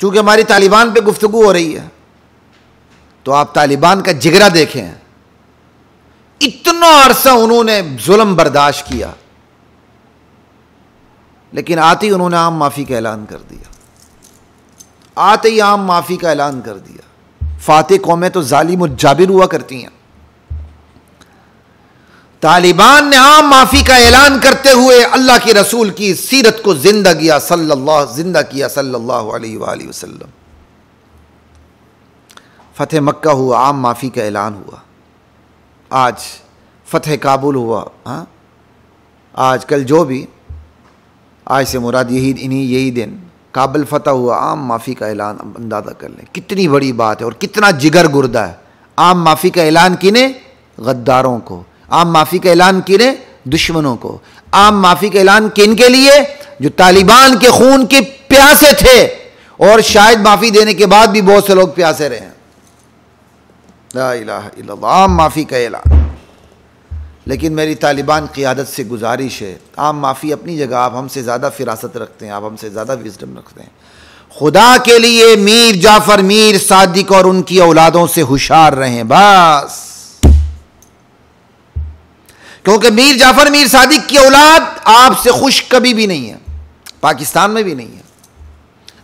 चूंकि हमारी तालिबान पे गुफ्तगू हो रही है, तो आप तालिबान का जिगरा देखें। इतना अरसा उन्होंने जुल्म बर्दाश्त किया, लेकिन आते ही उन्होंने आम माफी का ऐलान कर दिया। आते ही आम माफी का ऐलान कर दिया। फातेह कौमें तो जालिम और जाबिर हुआ करती हैं। तालिबान ने आम माफी का ऐलान करते हुए अल्लाह के रसूल की सीरत को जिंदा किया सल्लल्लाहु अलैहि वसल्लम। फतेह मक्का हुआ, आम माफी का ऐलान हुआ। आज फतेह काबुल हुआ। हाँ, आज कल जो भी, आज से मुराद यही दिन काबुल फतह हुआ, आम माफी का ऐलान। अंदाजा कर लें कितनी बड़ी बात है और कितना जिगर गुर्दा है। आम माफी का ऐलान किने? गद्दारों को। आम माफी का ऐलान किने? दुश्मनों को। आम माफी का ऐलान किन के लिए? जो तालिबान के खून के प्यासे थे, और शायद माफी देने के बाद भी बहुत से लोग प्यासे रहे हैं। ला इलाहा इल्लल्लाह, आम माफी का ऐलान। लेकिन मेरी तालिबान क़ियादत से गुजारिश है, आम माफ़ी अपनी जगह, आप हमसे ज़्यादा फिरासत रखते हैं, आप हमसे ज़्यादा विज़डम रखते हैं। खुदा के लिए मीर जाफ़र, मीर सादिक और उनकी औलादों से होशियार रहें बस। क्योंकि मीर जाफ़र, मीर सादिक की औलाद आपसे खुश कभी भी नहीं है। पाकिस्तान में भी नहीं है,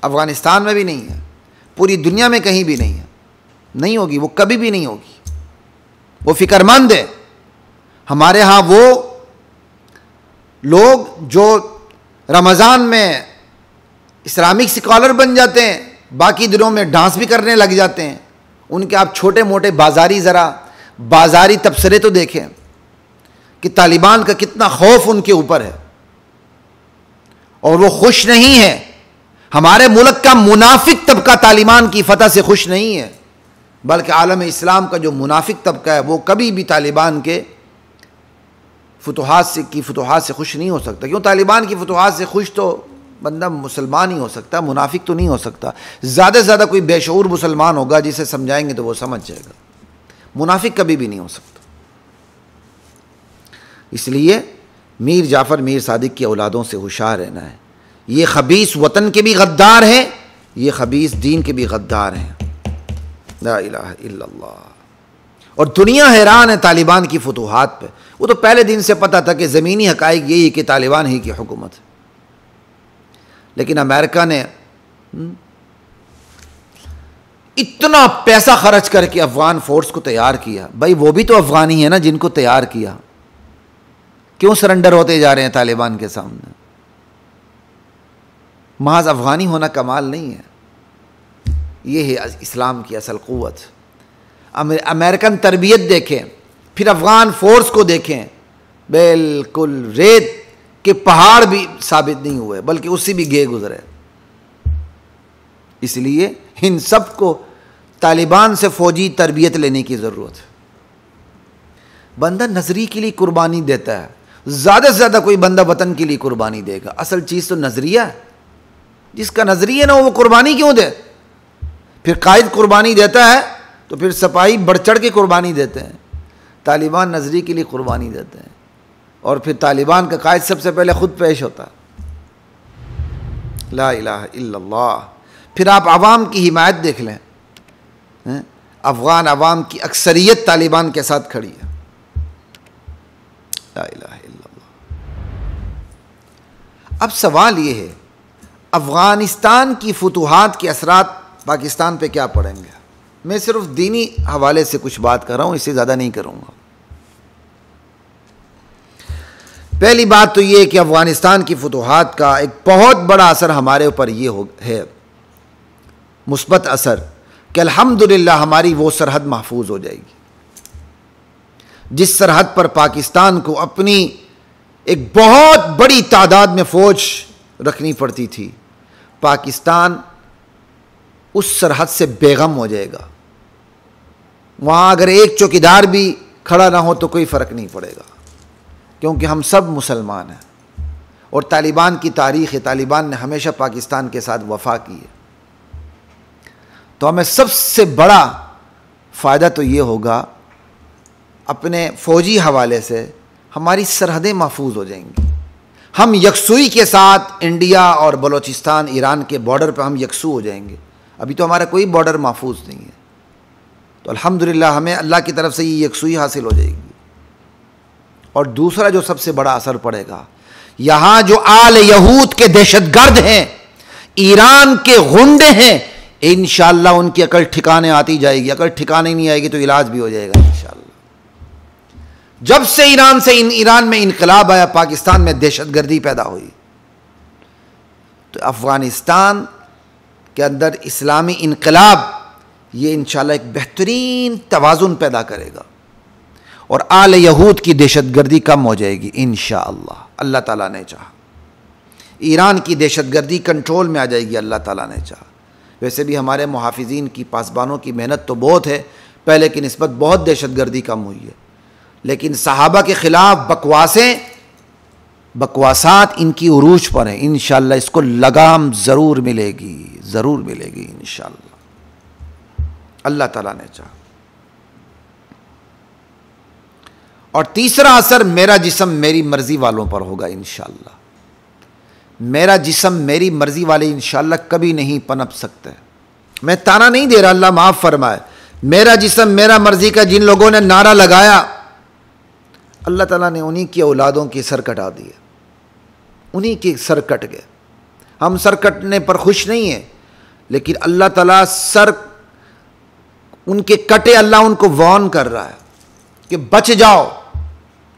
अफ़गानिस्तान में भी नहीं है, पूरी दुनिया में कहीं भी नहीं है। नहीं होगी, वो कभी भी नहीं होगी। वो फ़िक्रमंद है। हमारे यहाँ वो लोग जो रमज़ान में इस्लामिक स्कॉलर बन जाते हैं, बाकी दिनों में डांस भी करने लग जाते हैं, उनके आप छोटे मोटे बाज़ारी तबसरे तो देखें कि तालिबान का कितना खौफ उनके ऊपर है, और वो खुश नहीं है। हमारे मुल्क का मुनाफिक तबका तालिबान की फतह से खुश नहीं है, बल्कि आलम इस्लाम का जो मुनाफिक तबका है वो कभी भी तालिबान के फुतुहात से खुश नहीं हो सकता। क्यों? तालिबान की फुतुहात से खुश तो बंदा मुसलमान ही हो सकता, मुनाफिक तो नहीं हो सकता। ज़्यादा से ज़्यादा कोई बेशऊर मुसलमान होगा जिसे समझाएंगे तो वो समझ जाएगा, मुनाफिक कभी भी नहीं हो सकता। इसलिए मीर जाफ़र, मीर सादिक की औलादों से होशियार रहना है। ये खबीस वतन के भी गद्दार हैं, ये खबीस दीन के भी गद्दार हैं। ला इलाहा इल्लल्लाह। और दुनिया हैरान है तालिबान की फुतुहात पे। वो तो पहले दिन से पता था कि ज़मीनी हक़ाइक़ यही है कि तालिबान ही की हुकूमत है, लेकिन अमेरिका ने इतना पैसा खर्च करके अफ़गान फोर्स को तैयार किया। भाई वो भी तो अफ़गानी है ना जिनको तैयार किया। क्यों सरेंडर होते जा रहे हैं तालिबान के सामने? महज अफ़गानी होना कमाल नहीं है, ये है इस्लाम की असल क़ुव्वत। अमेरिकन तरबियत देखें, फिर अफ़गान फ़ोर्स को देखें, बिल्कुल रेत के पहाड़ भी साबित नहीं हुए, बल्कि उससे भी गे गुजरे। इसलिए इन सब को तालिबान से फ़ौजी तरबियत लेने की ज़रूरत है। बंदा नज़री के लिए कुर्बानी देता है, ज़्यादा से ज़्यादा कोई बंदा वतन के लिए कुर्बानी देगा। असल चीज़ तो नज़रिया है। जिसका नज़रिया ना हो वो कुर्बानी क्यों दे? फिर कायद कुर्बानी देता है तो फिर सिपाही बढ़ चढ़ के कुर्बानी देते हैं। तालिबान नज़री के लिए कुर्बानी देते हैं, और फिर तालिबान का कायद सबसे पहले खुद पेश होता है। ला इलाहा इल्लल्लाह। फिर आप आवाम की हिमायत देख लें, अफ़गान आवाम की अक्सरियत तालिबान के साथ खड़ी है। ला इलाहा इल्लल्लाह। अब सवाल ये है, अफ़गानिस्तान की फुतुहात के असरात पाकिस्तान पे क्या पड़ेंगे? मैं सिर्फ दीनी हवाले से कुछ बात कर रहा हूँ, इससे ज़्यादा नहीं करूँगा। पहली बात तो ये कि अफ़गानिस्तान की फुतुहात का एक बहुत बड़ा असर हमारे ऊपर ये है, मुस्बत असर, कि अल्हम्दुलिल्लाह हमारी वो सरहद महफूज हो जाएगी जिस सरहद पर पाकिस्तान को अपनी एक बहुत बड़ी तादाद में फ़ौज रखनी पड़ती थी। पाकिस्तान उस सरहद से बेगम हो जाएगा। वहाँ अगर एक चौकीदार भी खड़ा ना हो तो कोई फ़र्क नहीं पड़ेगा, क्योंकि हम सब मुसलमान हैं। और तालिबान की तारीख़ है, तालिबान ने हमेशा पाकिस्तान के साथ वफ़ा की है। तो हमें सबसे बड़ा फ़ायदा तो ये होगा, अपने फ़ौजी हवाले से हमारी सरहदें महफूज हो जाएंगी। हम यकसुई के साथ इंडिया और बलूचिस्तान, ईरान के बॉर्डर पर हम यकसू हो जाएंगे। अभी तो हमारा कोई बॉर्डर महफूज नहीं है। तो अल्हम्दुलिल्लाह हमें अल्लाह की तरफ से ये यकसुई हासिल हो जाएगी। और दूसरा जो सबसे बड़ा असर पड़ेगा, यहां जो आल यहूद के दहशतगर्द हैं, ईरान के गुंडे हैं, इंशाअल्लाह उनकी अकल ठिकाने आती जाएगी। अकल ठिकाने नहीं आएगी तो इलाज भी हो जाएगा इंशाअल्लाह। जब से ईरान में इनकलाब आया, पाकिस्तान में दहशतगर्दी पैदा हुई, तो अफगानिस्तान के अंदर इस्लामी इनकलाब ये इंशाअल्लाह एक बेहतरीन तवाज़ुन पैदा करेगा और आल यहूद की दहशतगर्दी कम हो जाएगी इंशाअल्लाह, अल्लाह ताला ने चाहा। ईरान की दहशतगर्दी कंट्रोल में आ जाएगी, अल्लाह ताला ने चाहा। वैसे भी हमारे मुहाफिजीन की, पासबानों की मेहनत तो बहुत है, पहले की निस्बत बहुत दहशतगर्दी कम हुई है, लेकिन सहाबा के ख़िलाफ़ बकवासात इनकी उरूज पर है। इंशाअल्लाह इसको लगाम ज़रूर मिलेगी, ज़रूर मिलेगी इंशाअल्लाह, अल्लाह ताला ने चाहा। और तीसरा असर मेरा जिस्म मेरी मर्जी वालों पर होगा इंशाअल्लाह। मेरा जिस्म मेरी मर्जी वाले इंशाअल्लाह कभी नहीं पनप सकते। मैं ताना नहीं दे रहा, अल्लाह माफ़ फरमाए। मेरा जिस्म मेरा मर्जी का जिन लोगों ने नारा लगाया, अल्लाह ताला ने उन्हीं की औलादों के सर कटा दिए, उन्हीं के सर कट गए। हम सर कटने पर खुश नहीं हैं, लेकिन अल्लाह ताला सर उनके कटे, अल्लाह उनको वार्न कर रहा है कि बच जाओ,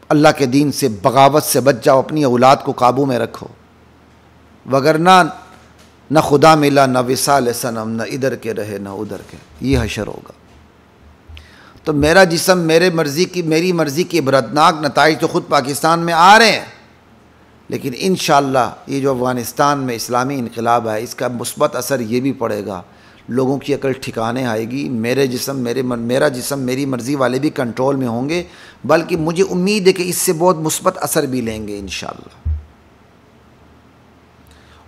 अल्लाह के दीन से, बगावत से बच जाओ, अपनी औलाद को काबू में रखो, वगरना न खुदा मिला न विसाल सनम, न इधर के रहे न उधर के, ये हशर होगा। तो मेरा जिस्म मेरी मर्ज़ी की इबरतनाक नताइज तो ख़ुद पाकिस्तान में आ रहे हैं, लेकिन इंशाअल्लाह ये जो अफ़गानिस्तान में इस्लामी इनक़िलाब है, इसका मुस्बत असर ये भी पड़ेगा, लोगों की अकल ठिकाने आएगी। मेरा जिस्म मेरी मर्ज़ी वाले भी कंट्रोल में होंगे, बल्कि मुझे उम्मीद है कि इससे बहुत मुस्बत असर भी लेंगे इंशाअल्लाह।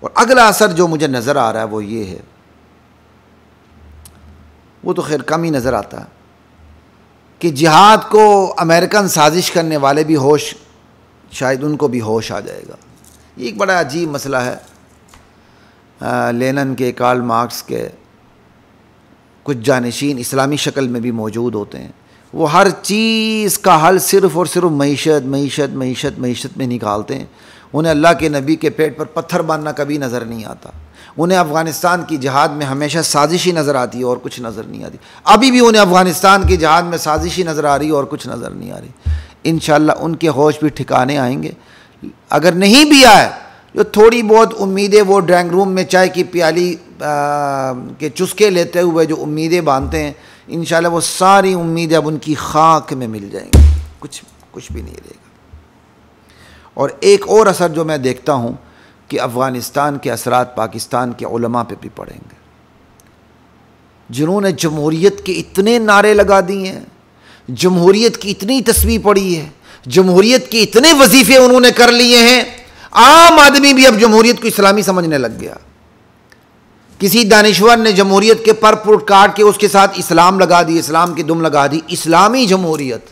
और अगला असर जो मुझे नज़र आ रहा है वो ये है, वो तो खैर कम ही नज़र आता है, कि जिहाद को अमेरिकन साजिश करने वाले भी होश, शायद उनको भी होश आ जाएगा। ये एक बड़ा अजीब मसला है। लेनिन के, कार्ल मार्क्स के कुछ जानशीन इस्लामी शक्ल में भी मौजूद होते हैं। वो हर चीज़ का हल सिर्फ़ और सिर्फ मईशत में निकालते हैं। उन्हें अल्लाह के नबी के पेट पर पत्थर बांधना कभी नज़र नहीं आता। उन्हें अफ़गानिस्तान की जिहाद में हमेशा साजिश ही नज़र आती है और कुछ नज़र नहीं आती। अभी भी उन्हें अफ़गानिस्तान की जिहाद में साजिश ही नज़र आ रही है और कुछ नज़र नहीं आ रही। इंशाअल्लाह उनके होश भी ठिकाने आएंगे। अगर नहीं भी आए, जो थोड़ी बहुत उम्मीदें वो ड्राइंग रूम में चाय की प्याली के चुस्के लेते हुए जो उम्मीदें बांधते हैं, इंशाअल्लाह वो सारी उम्मीदें अब उनकी खाक में मिल जाएंगी, कुछ भी नहीं रहेगा। और एक और असर जो मैं देखता हूँ कि अफ़गानिस्तान के असरात पाकिस्तान के उलमा पे भी पड़ेंगे, जिन्होंने जमहूरियत के इतने नारे लगा दिए हैं, जमहूरियत की इतनी तस्वीर पड़ी है, जमहूरियत के इतने वजीफे उन्होंने कर लिए हैं, आम आदमी भी अब जमहूरियत को इस्लामी समझने लग गया। किसी दानिश्वर ने जमहूरियत के पर पुट काट के उसके साथ इस्लाम लगा दी, इस्लाम की दुम लगा दी, इस्लामी जमहूरियत।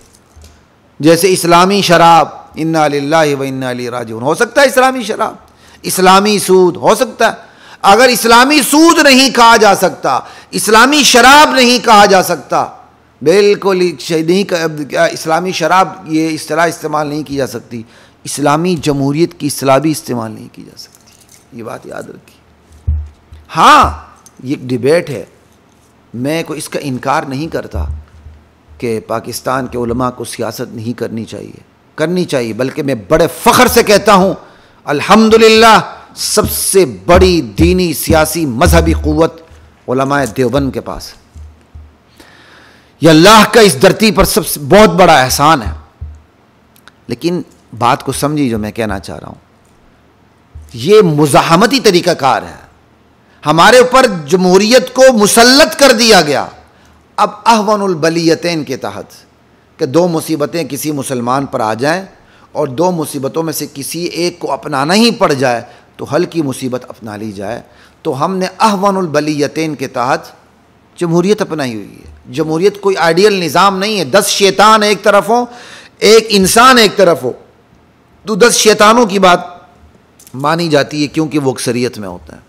जैसे इस्लामी शराब, इन्ना लिल्लाहि व इन्ना इलैहि राजिऊन, हो सकता है इस्लामी शराब, इस्लामी सूद हो सकता है। अगर इस्लामी सूद नहीं कहा जा सकता, इस्लामी शराब नहीं कहा जा सकता, बिल्कुल नहीं, इस्लामी शराब ये इस्तिलाह इस्तेमाल नहीं की जा सकती, इस्लामी जमहूरियत की इस्तिलाह भी इस्तेमाल नहीं की जा सकती। ये बात याद रखिए। हाँ, ये एक डिबेट है, मैं कोई इसका इनकार नहीं करता कि पाकिस्तान के उलमा को सियासत नहीं करनी चाहिए, बल्कि मैं बड़े फ़ख्र से कहता हूँ अल्हम्दुलिल्लाह सबसे बड़ी दीनी सियासी मजहबी क़ुव्वत उलमाए देवबंद के पास है। यह अल्लाह का इस धरती पर सबसे बहुत बड़ा एहसान है। लेकिन बात को समझिए जो मैं कहना चाह रहा हूँ, ये मुज़ाहमती तरीक़ाकार है। हमारे ऊपर जमहूरियत को मुसल्लत कर दिया गया। अब अहवनुल बलियतैन के तहत कि दो मुसीबतें किसी मुसलमान पर आ जाएं और दो मुसीबतों में से किसी एक को अपनाना ही पड़ जाए तो हल्की मुसीबत अपना ली जाए, तो हमने अहवनुल बलियतैन के तहत जमहूरियत अपनाई हुई है। जमहूरियत कोई आइडियल निज़ाम नहीं है। 10 शैतान एक तरफ हो, एक इंसान एक तरफ हो, तो 10 शैतानों की बात मानी जाती है क्योंकि वो अक्सरियत में होता है।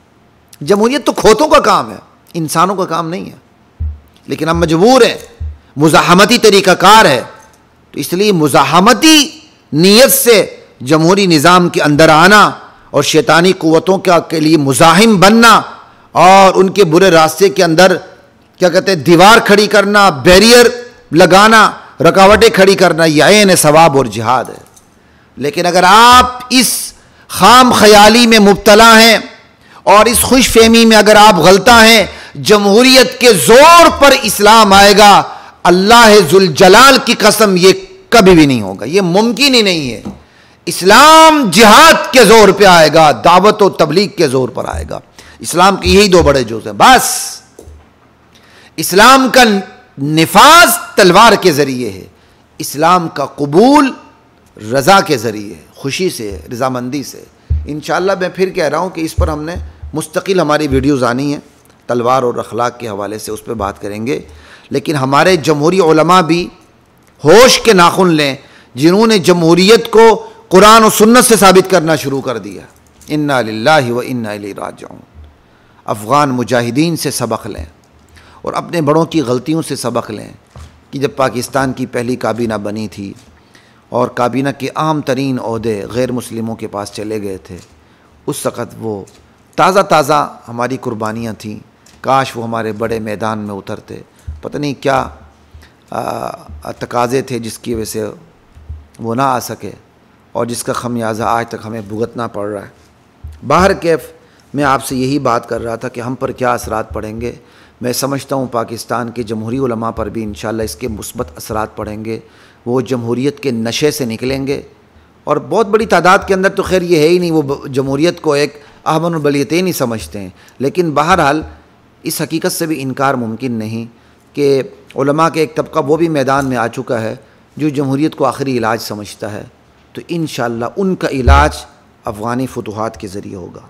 जमहूरियत तो खोतों का काम है। इंसानों का काम नहीं है, लेकिन हम मजबूर हैं, मुज़ाहमती तरीक़ाकार है, तो इसलिए मुज़ाहमती नीयत से जमहूरी निज़ाम के अंदर आना और शैतानी क़ुव्वतों के लिए मुज़ाहिम बनना और उनके बुरे रास्ते के अंदर क्या कहते हैं दीवार खड़ी करना, बैरियर लगाना, रुकावटें खड़ी करना, यह ऐन सवाब और जिहाद है। लेकिन अगर आप इस खाम ख्याली में मुब्तला हैं और इस खुश फहमी में अगर आप गलता हैं जमहूरियत के जोर पर इस्लाम आएगा, अल्लाह जुल जलाल की कसम ये कभी भी नहीं होगा, ये मुमकिन ही नहीं है। इस्लाम जिहाद के जोर पे आएगा, दावत और तबलीग के जोर पर आएगा। इस्लाम के यही दो बड़े जोश हैं बस। इस्लाम का निफाज तलवार के जरिए है, इस्लाम का कबूल रजा के जरिए, खुशी से, रजामंदी से। इंशाअल्लाह मैं फिर कह रहा हूँ कि इस पर हमने मुस्तकिल हमारी वीडियोज़ आनी है, तलवार और अखलाक के हवाले से उस पर बात करेंगे। लेकिन हमारे जमहूरी उलमा भी होश के नाखुन लें जिन्होंने जमहूरियत को कुरान और सुन्नत से साबित करना शुरू कर दिया। इन्ना लिल्लाहि व इन्ना इलैहि राजिऊन। अफ़गान मुजाहिदीन से सबक लें और अपने बड़ों की गलतियों से सबक लें कि जब पाकिस्तान की पहली काबीना बनी थी और काबीना के अहम तरीन ओहदे गैर मुस्लिमों के पास चले गए थे, उस वक़्त वो ताज़ा हमारी कुर्बानियाँ थीं, काश वो हमारे बड़े मैदान में उतरते। पता नहीं क्या तकाज़े थे जिसकी वजह से वो ना आ सके और जिसका खमियाजा आज तक हमें भुगतना पड़ रहा है। बाहर कैफ मैं आपसे यही बात कर रहा था कि हम पर क्या असरात पड़ेंगे। मैं समझता हूँ पाकिस्तान के जमहूरी उलमा पर भी इंशाअल्लाह इसके मुस्बत असरात पड़ेंगे। वो जमहूरियत के नशे से निकलेंगे और बहुत बड़ी तादाद के अंदर तो खैर ये है ही नहीं, वो जमहूरियत को एक अहमन बलियतें नहीं समझते हैं। लेकिन बहरहाल इस हकीकत से भी इनकार मुमकिन नहीं कि उलमा के एक तबका वो भी मैदान में आ चुका है जो जमहूरियत को आखिरी इलाज समझता है। तो इंशाअल्लाह उनका इलाज अफ़गानी फतूहात के ज़रिए होगा।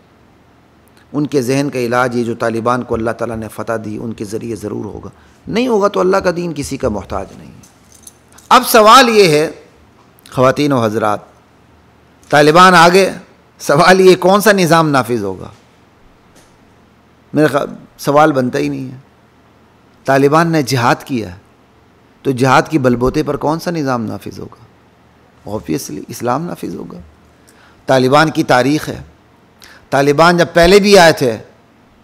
उनके जहन का इलाज ये जो तालिबान को अल्लाह ताला ने फ़तह दी उनके ज़रिए ज़रूर होगा। नहीं होगा तो अल्लाह का दीन किसी का मोहताज नहीं है। अब सवाल ये है ख़वातीन व हज़रात, तालिबान आ गए, सवाल ये कौन सा निज़ाम नाफिज होगा? मेरा सवाल बनता ही नहीं है। तालिबान ने जिहाद किया तो जिहाद की बलबोते पर कौन सा निज़ाम नाफिज होगा? ऑब्वियसली इस्लाम नाफिज होगा। तालिबान की तारीख़ है, तालिबान जब पहले भी आए थे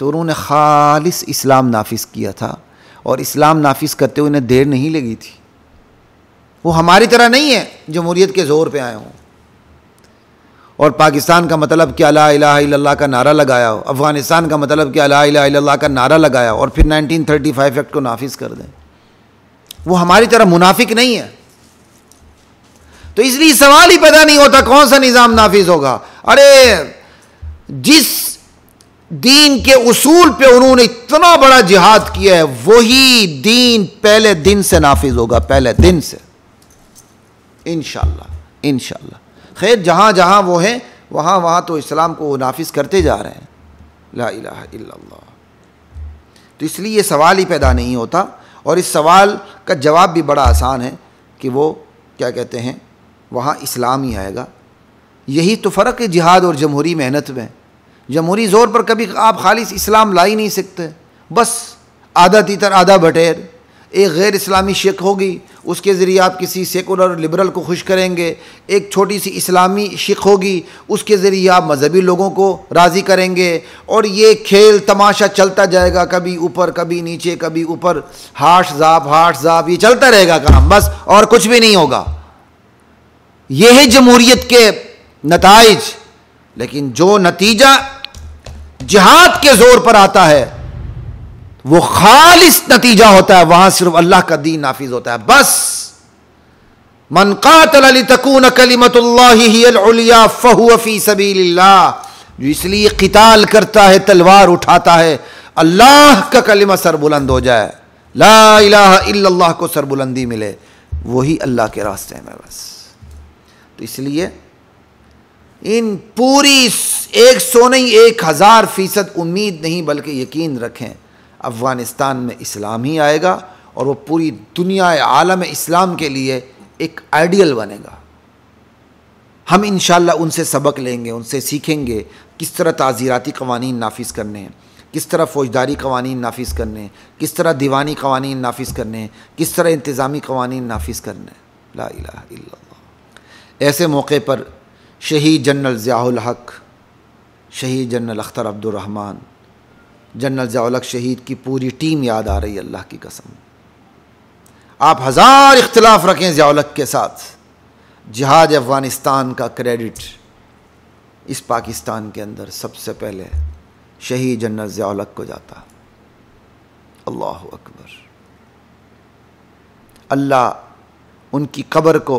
तो उन्होंने खालिस इस्लाम नाफिज किया था और इस्लाम नाफिज करते हुए उन्हें देर नहीं लगी थी। वो हमारी तरह नहीं है जमहूरियत के ज़ोर पे आए हों और पाकिस्तान का मतलब क्या ला इलाहा इल्लल्लाह का नारा लगाया हो, अफ़गानिस्तान का मतलब क्या ला इलाहा इल्लल्लाह का नारा लगाया और फिर 1935 एक्ट को नाफिज कर दें। वो हमारी तरह मुनाफिक नहीं है। तो इसलिए सवाल ही पैदा नहीं होता कौन सा निज़ाम नाफिज होगा। अरे जिस दीन के उसूल पे उन्होंने इतना बड़ा जिहाद किया है वही दीन पहले दिन से नाफिज होगा, पहले दिन से इंशाअल्लाह। इंशाअल्लाह खैर जहाँ जहाँ वो हैं वहाँ वहाँ तो इस्लाम को वो नाफिज करते जा रहे हैं, ला इलाहा इल्लल्लाह। तो इसलिए ये सवाल ही पैदा नहीं होता और इस सवाल का जवाब भी बड़ा आसान है कि वो क्या कहते हैं वहाँ इस्लाम ही आएगा। यही तो फ़र्क है जिहाद और जमहूरी मेहनत में। जमहूरी ज़ोर पर कभी आप खालिस इस्लाम ला ही नहीं सकते, बस आधा तीतर आधा बटेर। एक गैर इस्लामी शेख होगी, उसके ज़रिए आप किसी सेकुलर लिबरल को खुश करेंगे। एक छोटी सी इस्लामी शेख होगी, उसके ज़रिए आप मजहबी लोगों को राज़ी करेंगे और ये खेल तमाशा चलता जाएगा, कभी ऊपर कभी नीचे, कभी ऊपर हाश जाप, ये चलता रहेगा काम, बस और कुछ भी नहीं होगा। ये है जमहूरियत के नताइज। लेकिन जो नतीजा जिहाद के जोर पर आता है वो खालिस नतीजा होता है, वहां सिर्फ अल्लाह का दीन नाफिज होता है। बस मन कातल लितकून कलिमतुल्लाहि हियल उलिया फहुव फी सबीलिल्लाह, जो इसलिए क़िताल करता है, तलवार उठाता है, अल्लाह का कलिमा सरबुलंद हो जाए, ला इलाहा इल्लल्लाह को सरबुलंदी मिले, वही अल्लाह के रास्ते में बस। तो इसलिए इन पूरी 100 नहीं 1000% उम्मीद नहीं बल्कि यकीन रखें अफ़गानिस्तान में इस्लाम ही आएगा और वो पूरी दुनिया आलम इस्लाम के लिए एक आइडियल बनेगा। हम इंशाअल्लाह उनसे सबक लेंगे, उनसे सीखेंगे किस तरह ताज़ीराती क़वानीन नाफिज करने हैं, किस तरह फ़ौजदारी कवानीन नाफिज करने, किस तरह दीवानी कवानीन नाफिज करने, किस तरह इंतज़ामी कवानीन नाफिज करने। ला इलाहा इल्लल्लाह। ऐसे मौके पर शहीद जनरल ज़ियाउल हक, शहीद general Akhtar Abdurrahman, general Ziaul हक शहीद की पूरी टीम याद आ रही है। अल्लाह की कसम, आप हज़ार इख्तिलाफ रखें ज़ियाउल हक के साथ, जिहाद अफ़गानिस्तान का क्रेडिट इस पाकिस्तान के अंदर सबसे पहले शहीद जनरल ज़ियाउल हक को जाता। अल्लाहु अकबर। अल्लाह उनकी कब्र को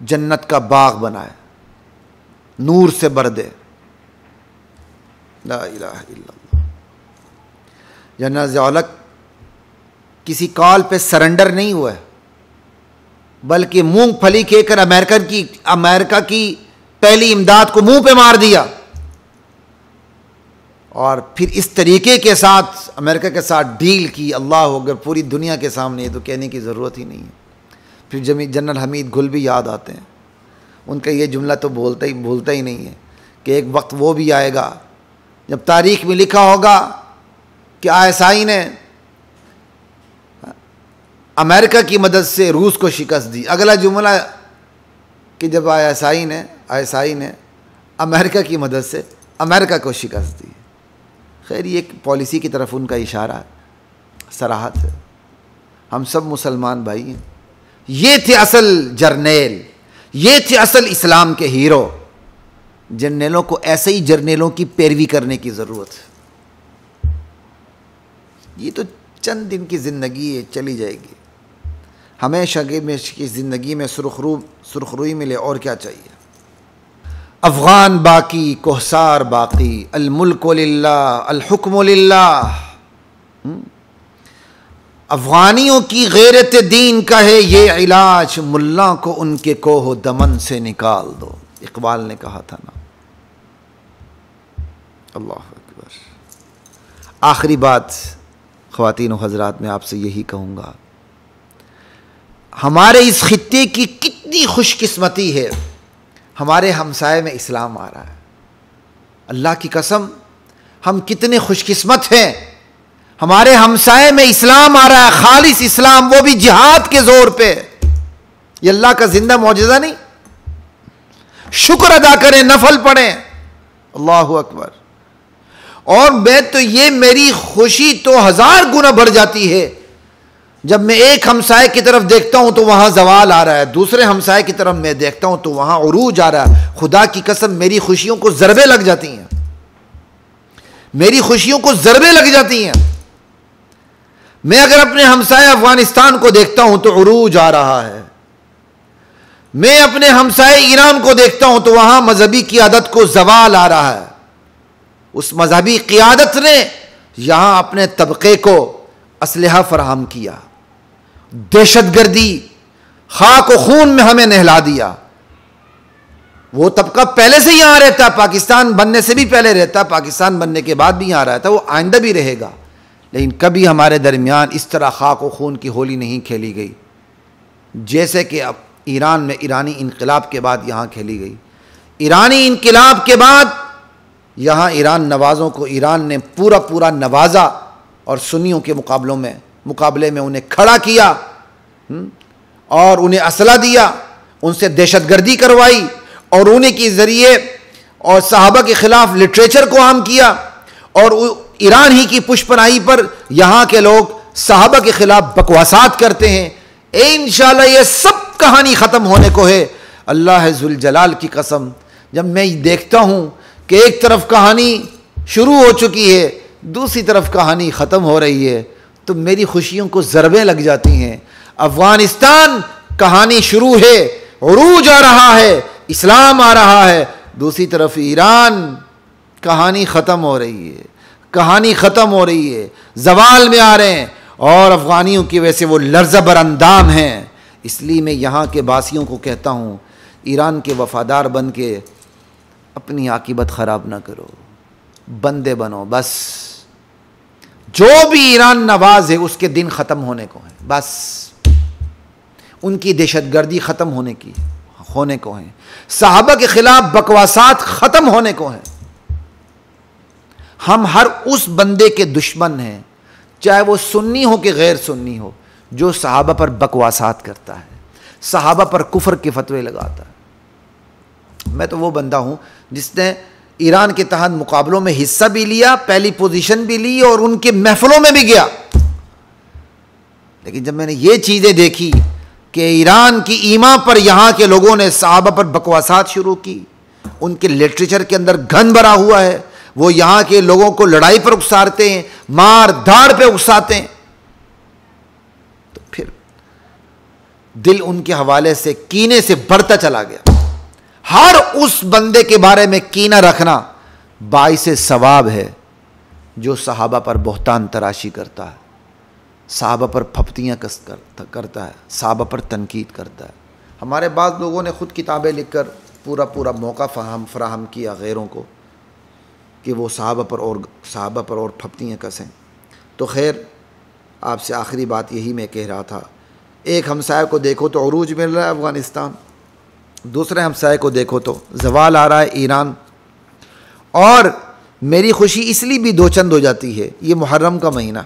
जन्नत का बाग बनाए, नूर से भर दे। ला इलाहा इल्लल्लाह। जनरल ज़ियाउल हक किसी कॉल पे सरेंडर नहीं हुआ, बल्कि मूंगफली खेकर अमेरिका की पहली इमदाद को मुंह पे मार दिया, और फिर इस तरीके के साथ अमेरिका के साथ डील की। अल्लाह अगर पूरी दुनिया के सामने, ये तो कहने की ज़रूरत ही नहीं है। फिर जनरल हमीद गुल भी याद आते हैं, उनका ये जुमला तो भूलता ही नहीं है कि एक वक्त वो भी आएगा जब तारीख में लिखा होगा कि ISI ने अमेरिका की मदद से रूस को शिकस्त दी। अगला जुमला कि जब ISI ने अमेरिका की मदद से अमेरिका को शिकस्त दी। खैर, ये एक पॉलिसी की तरफ उनका इशारा है, सराहत है। हम सब मुसलमान भाई हैं। ये थे असल जर्नेल, ये थे असल इस्लाम के हीरो। जर्नेलों को ऐसे ही जर्नेलों की पैरवी करने की ज़रूरत है। ये तो चंद दिन की ज़िंदगी है, चली जाएगी। हमेशा की ज़िंदगी में सुरखरुई मिले, और क्या चाहिए। अफ़गान बाकी, कोहसार बाकी, अल मुल्कु लिल्लाह, अल हुक्मु लिल्लाह। अफ़गानियों की गैरत दीन का है ये इलाज, मुल्ला को उनके कोहो दमन से निकाल दो। इकबाल ने कहा था ना। अल्लाह अकबर। आखिरी बात ख़वातीन और हज़रात, मैं आपसे यही कहूँगा, हमारे इस खित्ते की कितनी खुशकिस्मती है, हमारे हमसाये में इस्लाम आ रहा है। अल्लाह की कसम, हम कितने खुशकिस्मत हैं, हमारे हमसाये में इस्लाम आ रहा है, खालिस इस्लाम, वो भी जिहाद के जोर पे। ये अल्लाह का जिंदा मौजज़ा नहीं। शुक्र अदा करें, नफल पढ़ें। अल्लाहु अकबर। और मैं तो ये, मेरी खुशी तो 1000 गुना बढ़ जाती है जब मैं एक हमसाये की तरफ देखता हूं तो वहां जवाल आ रहा है, दूसरे हमसाये की तरफ मैं देखता हूं तो वहां उरूज आ रहा है। खुदा की कसम, मेरी खुशियों को ज़रबे लग जाती हैं, मेरी खुशियों को ज़रबे लग जाती हैं। मैं अगर अपने हमसाये अफगानिस्तान को देखता हूं तो उरूज आ रहा है, मैं अपने हमसाये ईरान को देखता हूं तो वहां मजहबी क़ियादत को जवाल आ रहा है। उस मजहबी क़ियादत ने यहां अपने तबके को असलहा फराहम किया, दहशतगर्दी खाक व खून में हमें नहला दिया। वो तबका पहले से यहां रहता, पाकिस्तान बनने से भी पहले रहता, पाकिस्तान बनने के बाद भी यहां रहता, वो आइंदा भी रहेगा। लेकिन कभी हमारे दरमियान इस तरह खाक व खून की होली नहीं खेली गई जैसे कि अब ईरान में ईरानी इनकलाब के बाद यहाँ खेली गई। ईरानी इनकलाब के बाद यहाँ ईरान नवाज़ों को ईरान ने पूरा नवाजा और सुन्नियों के मुकाबले में उन्हें खड़ा किया और उन्हें असला दिया, उनसे दहशतगर्दी करवाई और उन्हीं के ज़रिए और सहाबा के ख़िलाफ़ लिटरेचर को आम किया। और ईरान ही की पुष्पनाही पर यहाँ के लोग सहाबा के ख़िलाफ़ बकवासात करते हैं। इंशाअल्लाह ये सब कहानी ख़त्म होने को है। अल्लाह ज़ुल जलाल की कसम, जब मैं देखता हूँ कि एक तरफ कहानी शुरू हो चुकी है, दूसरी तरफ कहानी ख़त्म हो रही है, तो मेरी खुशियों को ज़रबें लग जाती हैं। अफ़गानिस्तान कहानी शुरू है, उरूज आ रहा है, इस्लाम आ रहा है, दूसरी तरफ ईरान कहानी ख़त्म हो रही है, कहानी ख़त्म हो रही है, ज़वाल में आ रहे हैं और अफ़गानियों की वजह से वो लर्ज़ा बरअंदाम हैं। इसलिए मैं यहाँ के बासियों को कहता हूँ, ईरान के वफ़ादार बन के अपनी आकीबत ख़राब ना करो, बंदे बनो। बस जो भी ईरान नवाज है उसके दिन ख़त्म होने को है, बस उनकी दहशतगर्दी ख़त्म होने को है, सहाबा के ख़िलाफ़ बकवासात ख़त्म होने को है। हम हर उस बंदे के दुश्मन हैं, चाहे वो सुन्नी हो कि गैर सुन्नी हो, जो सहाबा पर बकवासात करता है, सहाबा पर कुफर के फतवे लगाता है। मैं तो वो बंदा हूं जिसने ईरान के तहत मुकाबलों में हिस्सा भी लिया, पहली पोजीशन भी ली और उनके महफिलों में भी गया। लेकिन जब मैंने ये चीजें देखी कि ईरान की ईमा पर यहां के लोगों ने सहाबा पर बकवासात शुरू की, उनके लिटरेचर के अंदर घन भरा हुआ है, वो यहां के लोगों को लड़ाई पर उकसाते हैं, मार धाड़ पे उकसाते हैं, तो फिर दिल उनके हवाले से कीने से बढ़ता चला गया। हर उस बंदे के बारे में कीना रखना बाइसे सवाब है जो सहाबा पर बहुतान तराशी करता है, सहाबा पर फप्तियाँ करता है, सहाबा पर तनकीद करता है। हमारे बाद लोगों ने ख़ुद किताबें लिखकर पूरा मौका फराहम किया गैरों को कि वो सहाबा पर और फप्तियाँ कसें। तो खैर, आपसे आखिरी बात यही मैं कह रहा था, एक हमसाये को देखो तो उरूज मिल रहा है अफ़गानिस्तान, दूसरे हमसाये को देखो तो ज़वाल आ रहा है ईरान। और मेरी खुशी इसलिए भी दो चंद हो जाती है, ये मुहर्रम का महीना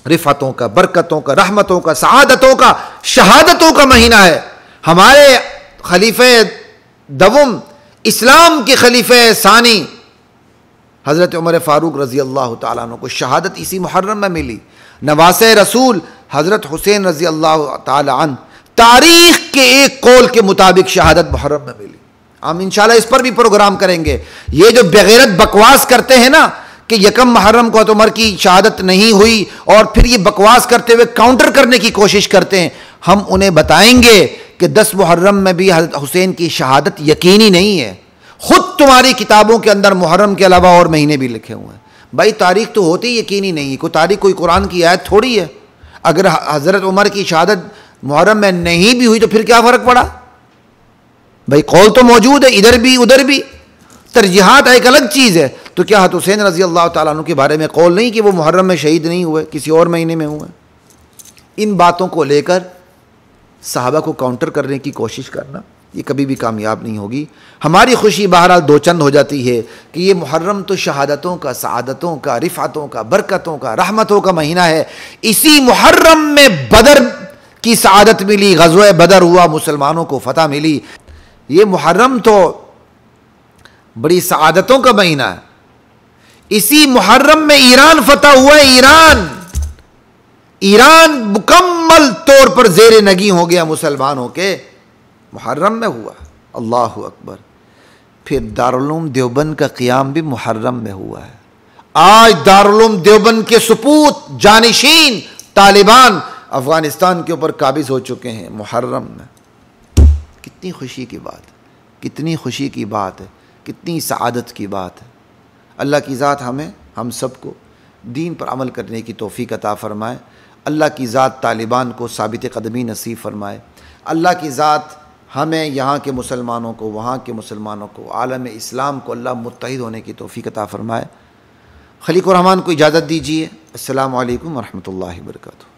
रिफ़तों का, बरकतों का, रहमतों का, सआदतों का, शहादतों का महीना है। हमारे खलीफे दवम, इस्लाम के खलीफे सानी हज़रत उमर फ़ारूक रज़ी अल्लाह तआला अन्हु को शहादत इसी मुहर्रम में मिली। नवासे रसूल हज़रत हुसैन रज़ी अल्लाह तआला अन्हु तारीख़ के एक कौल के मुताबिक शहादत मुहर्रम में मिली। हम इंशाल्लाह इस पर भी प्रोग्राम करेंगे। ये जो बेगैरत बकवास करते हैं ना कि यकम मुहर्रम को उमर की शहादत नहीं हुई, और फिर ये बकवास करते हुए काउंटर करने की कोशिश करते हैं, हम उन्हें बताएंगे कि 10 मुहर्रम में भी हज़रत हुसैन की शहादत यकीनी नहीं है। खुद तुम्हारी किताबों के अंदर मुहर्रम के अलावा और महीने भी लिखे हुए हैं। भाई तारीख तो होती ही यकीनी नहीं है, कोई तारीख कोई कुरान की आयत थोड़ी है। अगर हज़रत उमर की शहादत मुहर्रम में नहीं भी हुई तो फिर क्या फ़र्क पड़ा भाई, कौल तो मौजूद है इधर भी उधर भी, तरजीहात एक अलग चीज़ है। तो क्या हज़रत हुसैन रज़ी अल्लाह तआला अन्हु के बारे में कौल नहीं कि वो मुहर्रम में शहीद नहीं हुए, किसी और महीने में हुए? इन बातों को लेकर सहाबा को काउंटर करने की कोशिश करना ये कभी भी कामयाब नहीं होगी। हमारी खुशी बहरहाल दो चंद हो जाती है कि ये मुहर्रम तो शहादतों का, सआदतों का, रिफ़ातों का, बरकतों का, रहमतों का महीना है। इसी मुहर्रम में बदर की सआदत मिली, ग़ज़वा बदर हुआ, मुसलमानों को फतह मिली। ये मुहर्रम तो बड़ी सआदतों का महीना है। इसी मुहर्रम में ईरान फतह हुआ है। ईरान मुकम्मल तौर पर ज़ेर नगी हो गया मुसलमानों के, मुहर्रम में हुआ। अल्लाहु अकबर। फिर दारुल उलूम देवबंद का क़ियाम भी मुहर्रम में हुआ है। आज दारुल उलूम देवबंद के सुपूत जानिशीन तालिबान अफ़गानिस्तान के ऊपर काबिज़ हो चुके हैं मुहर्रम में। कितनी खुशी की बात है, कितनी खुशी की बात है, कितनी सआदत की बात है। अल्लाह की ज़ात हमें, हम सबको दीन पर अमल करने की तौफ़ीक़ अता फ़रमाए। अल्लाह की ज़ात तालिबान को साबित क़दमी नसीब फ़रमाए। अल्लाह की ज़ात हमें, यहाँ के मुसलमानों को, वहाँ के मुसलमानों को, आलम इस्लाम को अल्लाह मुत्तहिद होने की तौफ़ीक़ अता फ़रमाए। खलीक़ुर रहमान को इजाज़त दीजिए। अस्सलामु अलैकुम व रहमतुल्लाहि व बरकातुहू।